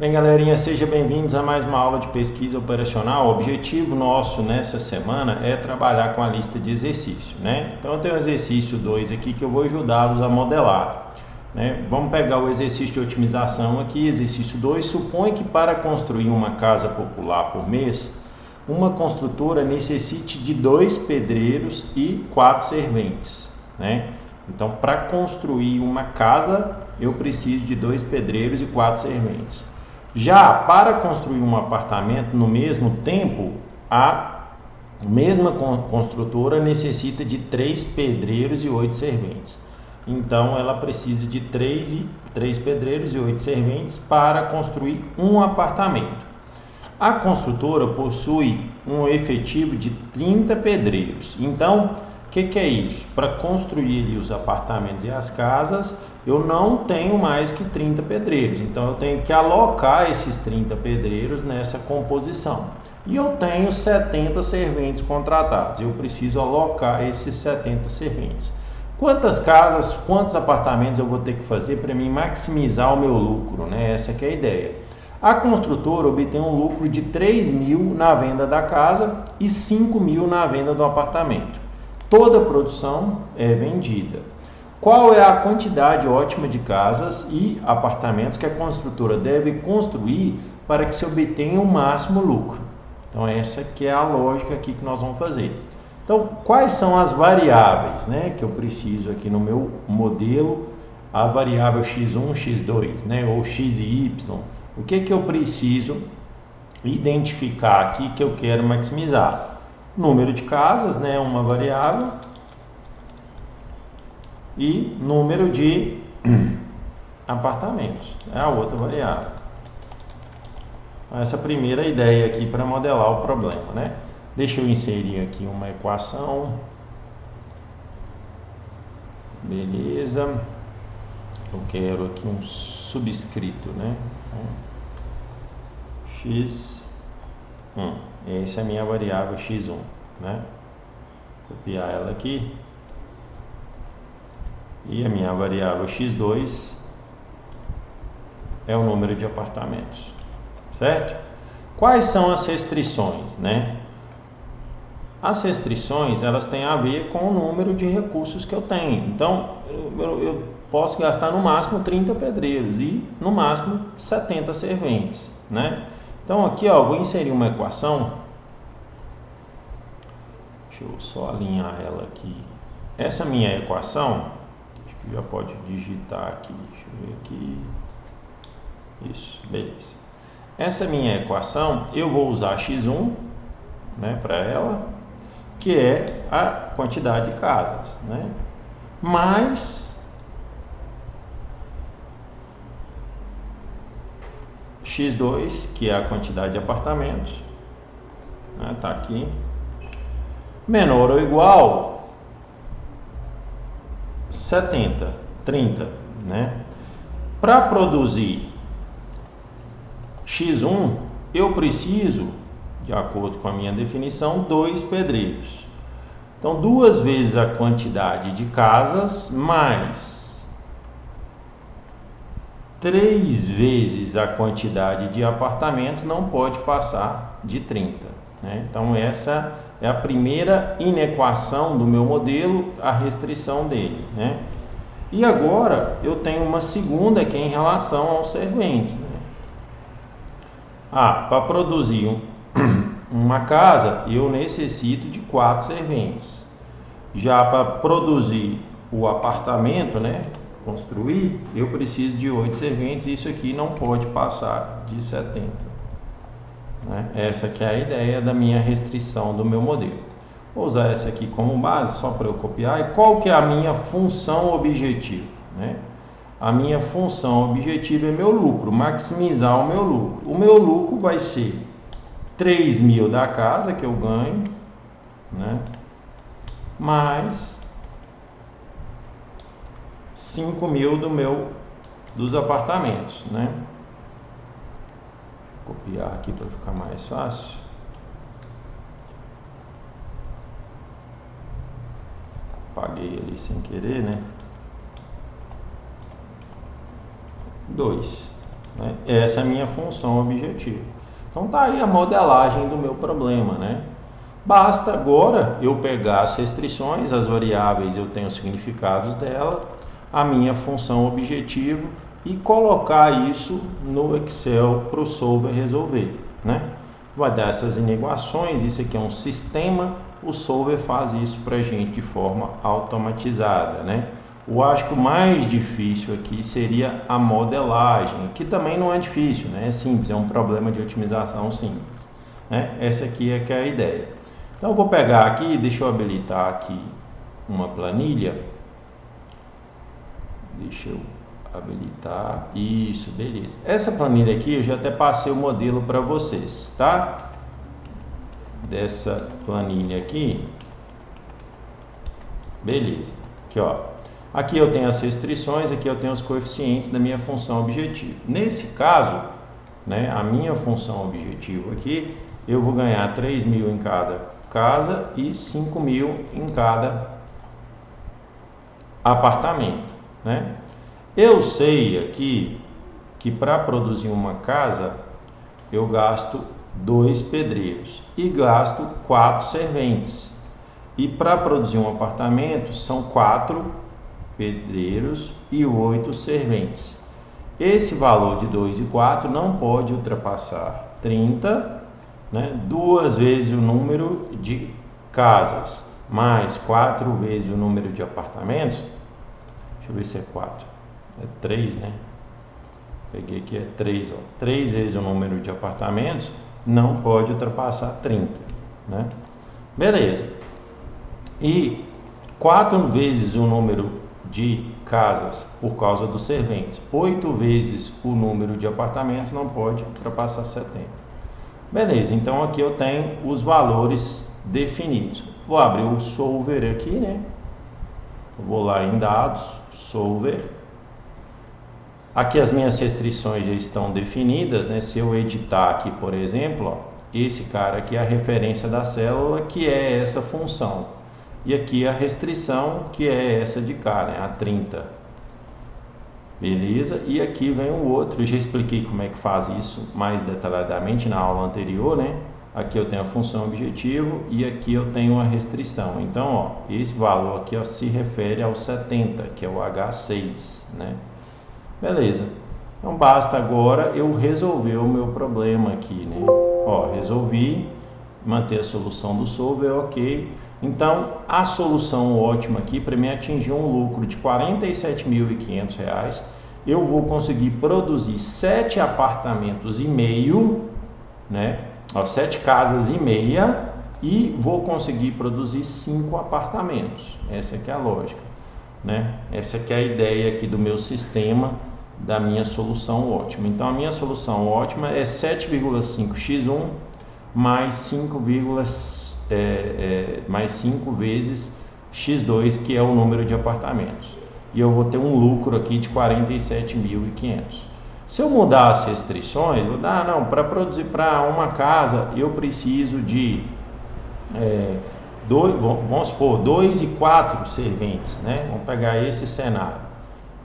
Bem, galerinha, sejam bem-vindos a mais uma aula de pesquisa operacional. O objetivo nosso nessa semana é trabalhar com a lista de exercício, né? Então, eu tenho o exercício 2 aqui que eu vou ajudá-los a modelar, né? Vamos pegar o exercício de otimização aqui, exercício 2. Supõe que para construir uma casa popular por mês, uma construtora necessite de 2 pedreiros e 4 serventes, né? Então, para construir uma casa, eu preciso de 2 pedreiros e 4 serventes. Já para construir um apartamento no mesmo tempo, a mesma construtora necessita de 3 pedreiros e 8 serventes. Então, ela precisa de 3 pedreiros e 8 serventes para construir um apartamento. A construtora possui um efetivo de 30 pedreiros. Então, o que é isso? Para construir ali os apartamentos e as casas, eu não tenho mais que 30 pedreiros. Então, eu tenho que alocar esses 30 pedreiros nessa composição. E eu tenho 70 serventes contratados. Eu preciso alocar esses 70 serventes. Quantas casas, quantos apartamentos eu vou ter que fazer para mim maximizar o meu lucro, né? Essa que é a ideia. A construtora obtém um lucro de 3 mil na venda da casa e 5 mil na venda do apartamento. Toda a produção é vendida. Qual é a quantidade ótima de casas e apartamentos que a construtora deve construir para que se obtenha o máximo lucro? Então, essa que é a lógica aqui que nós vamos fazer. Então, quais são as variáveis, né, que eu preciso aqui no meu modelo? A variável x1, x2, né, ou x e y. O que eu preciso identificar aqui que eu quero maximizar? Número de casas, né, uma variável, e número de apartamentos é a outra variável. Então, essa primeira ideia aqui para modelar o problema, né? Deixa eu inserir aqui uma equação. Beleza. Eu quero aqui um subscrito, né? X1. Essa é a minha variável x1, né? Copiar ela aqui. E a minha variável x2 é o número de apartamentos, certo? Quais são as restrições, né? As restrições, elas têm a ver com o número de recursos que eu tenho. Então, eu posso gastar no máximo 30 pedreiros e no máximo 70 serventes, né? Então, aqui, ó, vou inserir uma equação. Deixa eu só alinhar ela aqui. Essa minha equação, acho que já pode digitar aqui. Deixa eu ver aqui. Isso, beleza. Essa minha equação, eu vou usar x1, né, para ela, que é a quantidade de casas, né, mais x2, que é a quantidade de apartamentos, né, tá aqui, menor ou igual 70, 30, né? Para produzir x1, eu preciso, de acordo com a minha definição, 2 pedreiros. Então, 2 vezes a quantidade de casas mais 3 vezes a quantidade de apartamentos não pode passar de 30, né? Então, essa é a primeira inequação do meu modelo, a restrição dele, né? E agora eu tenho uma segunda que é em relação aos serventes, né? Para produzir uma casa eu necessito de 4 serventes. Já para produzir o apartamento, né, construir, eu preciso de 8 serventes. Isso aqui não pode passar de 70, né? Essa que é a ideia da minha restrição do meu modelo. Vou usar essa aqui como base só para eu copiar. E qual que é a minha função objetivo, né? A minha função objetiva é meu lucro, maximizar o meu lucro. O meu lucro vai ser 3 mil da casa que eu ganho, né, mais 5 mil dos apartamentos, né? Vou copiar aqui para ficar mais fácil. Apaguei ali sem querer, né? 2. né? Essa é a minha função objetiva. Então tá aí a modelagem do meu problema, né? Basta agora eu pegar as restrições, as variáveis, eu tenho os significados dela, a minha função objetivo e colocar isso no Excel para o solver resolver, né? Vai dar essas inequações, isso aqui é um sistema, o solver faz isso para a gente de forma automatizada, né? Eu acho que o mais difícil aqui seria a modelagem, que também não é difícil, né? É simples, é um problema de otimização simples, né? Essa aqui é que é a ideia. Então eu vou pegar aqui, deixa eu habilitar aqui uma planilha. Deixa eu habilitar, isso, beleza. Essa planilha aqui eu já até passei o modelo para vocês, tá? Dessa planilha aqui, beleza. Aqui, ó. Aqui eu tenho as restrições, aqui eu tenho os coeficientes da minha função objetivo. Nesse caso, né, a minha função objetivo aqui, eu vou ganhar 3.000 em cada casa e 5.000 em cada apartamento, né? Eu sei aqui que para produzir uma casa eu gasto 2 pedreiros e gasto 4 serventes. E para produzir um apartamento são 4 pedreiros e 8 serventes. Esse valor de 2 e 4 não pode ultrapassar 30, né? 2 vezes o número de casas, mais 4 vezes o número de apartamentos. Deixa eu ver se é 4. É 3, né? Peguei aqui, é 3. Ó. 3 vezes o número de apartamentos não pode ultrapassar 30, né? Beleza. E 4 vezes o número de casas por causa dos serventes, 8 vezes o número de apartamentos não pode ultrapassar 70. Beleza, então aqui eu tenho os valores definidos. Vou abrir o solver aqui, né? Vou lá em dados, solver. Aqui as minhas restrições já estão definidas, né? Se eu editar aqui, por exemplo, ó, esse cara aqui é a referência da célula, que é essa função. E aqui a restrição, que é essa de cá, né? A 30. Beleza? E aqui vem o outro. Eu já expliquei como é que faz isso mais detalhadamente na aula anterior, né? Aqui eu tenho a função objetivo e aqui eu tenho a restrição. Então, ó, esse valor aqui, ó, se refere ao 70, que é o H6, né? Beleza. Então basta agora eu resolver o meu problema aqui, né? Ó, resolvi, manter a solução do solver, ok. Então a solução ótima aqui para mim atingir um lucro de R$ 47.500, eu vou conseguir produzir 7 apartamentos e meio, né? Ó, 7 casas e meia, e vou conseguir produzir 5 apartamentos. Essa aqui é a lógica, né? Essa aqui é a ideia aqui do meu sistema, da minha solução ótima. Então a minha solução ótima é 7,5x1 mais 5 vezes x2, que é o número de apartamentos. E eu vou ter um lucro aqui de 47.500. Se eu mudar as restrições, vou dar, não, para produzir para uma casa eu preciso de vamos supor, 2 e 4 serventes, né? Vamos pegar esse cenário.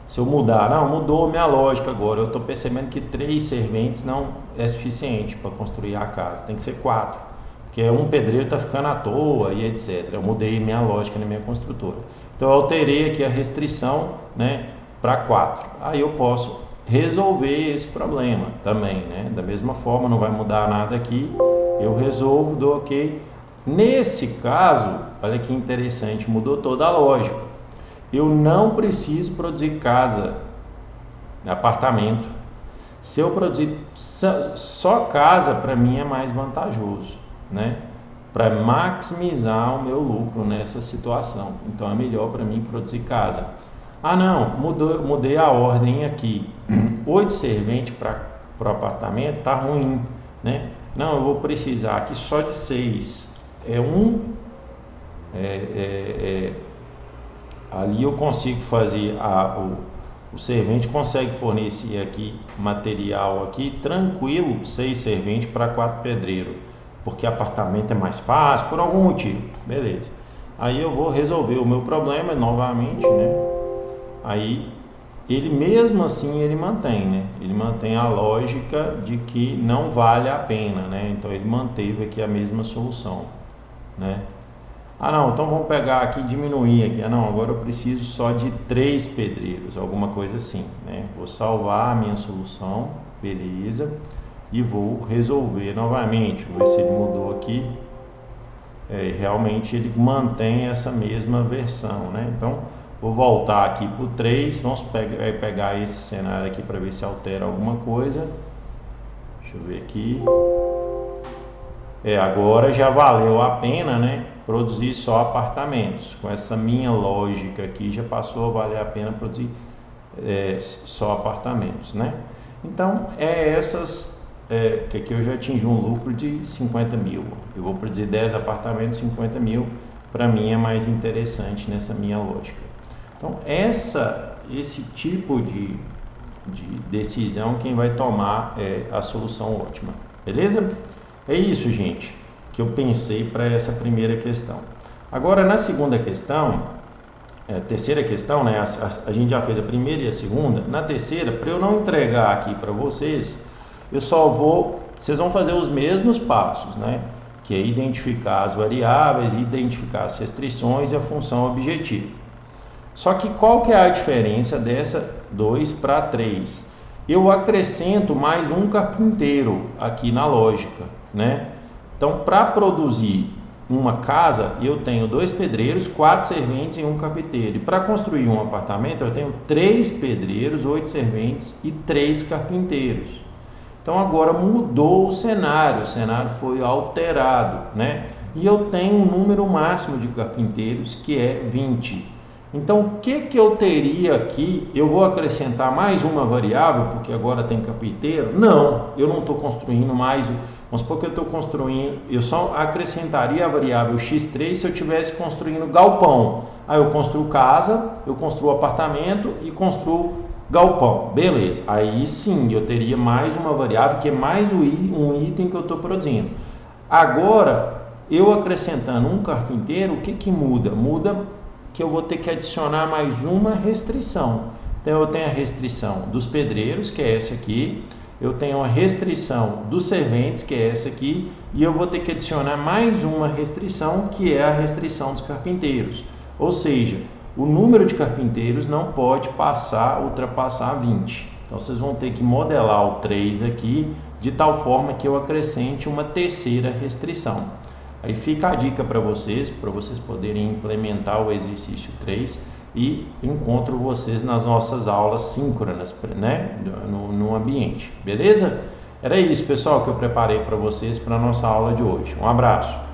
Se eu mudar, não, mudou minha lógica agora, eu estou percebendo que 3 serventes não é suficiente para construir a casa, tem que ser 4, porque um pedreiro está ficando à toa e etc. Eu mudei minha lógica na minha construtora. Então eu alterei aqui a restrição, né, para 4. Aí eu posso resolver esse problema também, né? Da mesma forma, não vai mudar nada aqui, eu resolvo, dou ok. Nesse caso, olha que interessante, mudou toda a lógica. Eu não preciso produzir casa, apartamento. Se eu produzir só casa, para mim é mais vantajoso, né? Para maximizar o meu lucro nessa situação. Então é melhor para mim produzir casa. Ah não, mudei a ordem aqui. 8 serventes para o apartamento tá ruim, né? Não, eu vou precisar aqui só de 6. Ali eu consigo fazer o servente consegue fornecer aqui material aqui tranquilo, 6 serventes para 4 pedreiros, porque apartamento é mais fácil por algum motivo, beleza. Aí eu vou resolver o meu problema novamente, né? Aí ele mesmo assim ele mantém, né? Ele mantém a lógica de que não vale a pena, né? Então ele manteve aqui a mesma solução, né? Ah, não, então vamos pegar aqui e diminuir aqui. Ah, não, agora eu preciso só de 3 pedreiros, alguma coisa assim, né? Vou salvar a minha solução, beleza, e vou resolver novamente. Vou ver se ele mudou aqui. Realmente ele mantém essa mesma versão, né? Então vou voltar aqui para o 3, vamos pegar esse cenário aqui para ver se altera alguma coisa. Deixa eu ver aqui. Agora já valeu a pena, né, produzir só apartamentos. Com essa minha lógica aqui já passou a valer a pena produzir só apartamentos, né? Então porque aqui eu já atingi um lucro de 50 mil. Eu vou produzir 10 apartamentos, 50 mil, para mim é mais interessante nessa minha lógica. Então esse tipo de decisão quem vai tomar é a solução ótima, beleza? É isso, gente, que eu pensei para essa primeira questão. Agora, na segunda questão, terceira questão, né? A gente já fez a primeira e a segunda. Na terceira, para eu não entregar aqui para vocês, vocês vão fazer os mesmos passos, né? Que é identificar as variáveis, identificar as restrições e a função objetivo. Só que qual que é a diferença dessa 2 para 3? Eu acrescento mais um carpinteiro aqui na lógica, né? Então, para produzir uma casa, eu tenho 2 pedreiros, 4 serventes e um carpinteiro. E para construir um apartamento, eu tenho 3 pedreiros, 8 serventes e 3 carpinteiros. Então, agora mudou o cenário foi alterado, né? E eu tenho um número máximo de carpinteiros, que é 20. Então, o que eu teria aqui? Eu vou acrescentar mais uma variável, porque agora tem carpinteiro? Não, eu não estou construindo mais. Vamos supor que eu estou construindo, eu só acrescentaria a variável x3 se eu estivesse construindo galpão. Aí eu construo casa, eu construo apartamento e construo galpão. Beleza, aí sim eu teria mais uma variável, que é mais um item que eu estou produzindo. Agora, eu acrescentando um carpinteiro, o que muda? Muda que eu vou ter que adicionar mais uma restrição. Então eu tenho a restrição dos pedreiros, que é essa aqui, eu tenho a restrição dos serventes, que é essa aqui, e eu vou ter que adicionar mais uma restrição, que é a restrição dos carpinteiros. Ou seja, o número de carpinteiros não pode ultrapassar 20. Então vocês vão ter que modelar o 3 aqui, de tal forma que eu acrescente uma terceira restrição. Aí fica a dica para vocês poderem implementar o exercício 3 e encontro vocês nas nossas aulas síncronas, né, no ambiente, beleza? Era isso, pessoal, que eu preparei para vocês para a nossa aula de hoje. Um abraço!